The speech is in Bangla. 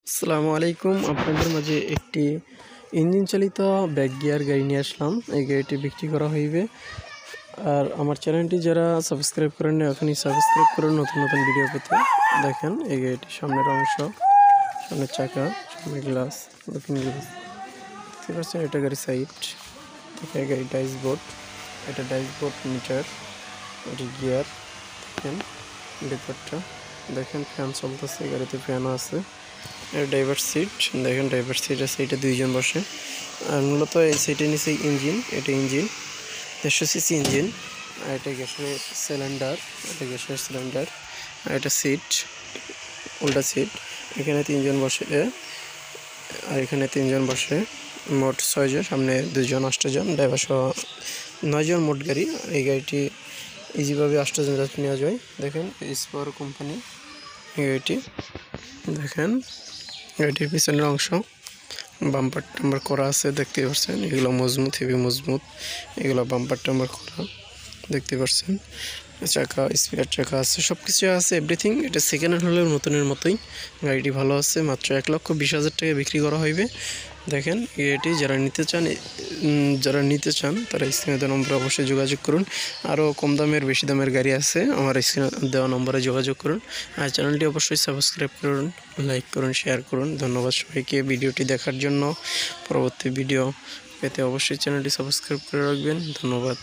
আসসালামু আলাইকুম। আপনাদের মাঝে একটি ইঞ্জিন চালিত ব্যাক গিয়ার গাড়ি নিয়ে আসলাম। এই গাড়িটি বিক্রি করা হইবে। আর আমার চ্যানেলটি যারা সাবস্ক্রাইব করেন না এখনই সাবস্ক্রাইব করুন নতুন নতুন ভিডিও পেতে। দেখেন এই গাড়িটির সামনের অংশ, সামনের চাকা, সামনের গ্লাস, লুকিং গ্লাস, দেখতে পাচ্ছেন এটা গাড়ি সাইড থেকে গাড়ি ড্যাশবোর্ড, এটা ড্যাশবোর্ড মিটার, এটি গিয়ার, দেখেন ব্যাপারটা দেখেন, ফ্যান চলতেছে, গাড়িতে ফ্যানও আছে। ড্রাইভার সিট দেখেন, ড্রাইভার সিট আছে, এটা দুইজন বসে। আর মূলত এই সিটের নিচে ইঞ্জিন, এটা ইঞ্জিন 150 সিসি ইঞ্জিন। আর এটা গ্যাসের সিলিন্ডার, এটা গ্যাসের সিলিন্ডার। আর এটা সিট, উল্টা সিট। এখানে তিনজন বসে, আর এখানে তিনজন বসে, মোট 6 জন, সামনে 2 জন, 8 জন, ড্রাইভার সহ 9 জন মোট গাড়ি। এই গাড়িটি ইজিভাবে 8 জন যাত্রী নেওয়া যায়। দেখেন স্পার কোম্পানি এই গাড়িটি, দেখেন গাড়িটির পিছনের অংশ বাম্পার টাম্বার করা আছে, দেখতে পাচ্ছেন। এগুলো মজবুত, হেভি মজবুত, এগুলো বাম্পার টাম্বার করা, দেখতে পাচ্ছেন। চাকা, স্পেয়ার চাকা আছে, সব কিছু আছে, এভরিথিং। এটা সেকেন্ড হ্যান্ড হলেও নতুনের মতোই। গাড়িটি ভালো আছে, মাত্র 1,20,000 টাকা বিক্রি করা হইবে। দেখেন এটি যারা নিতে চান তারা স্ক্রিনে দেওয়া নম্বরে অবশ্যই যোগাযোগ করুন। আরও কম দামের বেশি দামের গাড়ি আছে, আমার স্ক্রিনে দেওয়া নম্বরে যোগাযোগ করুন। আর চ্যানেলটি অবশ্যই সাবস্ক্রাইব করুন, লাইক করুন, শেয়ার করুন। ধন্যবাদ সবাইকে ভিডিওটি দেখার জন্য। পরবর্তী ভিডিও পেতে অবশ্যই চ্যানেলটি সাবস্ক্রাইব করে রাখবেন। ধন্যবাদ।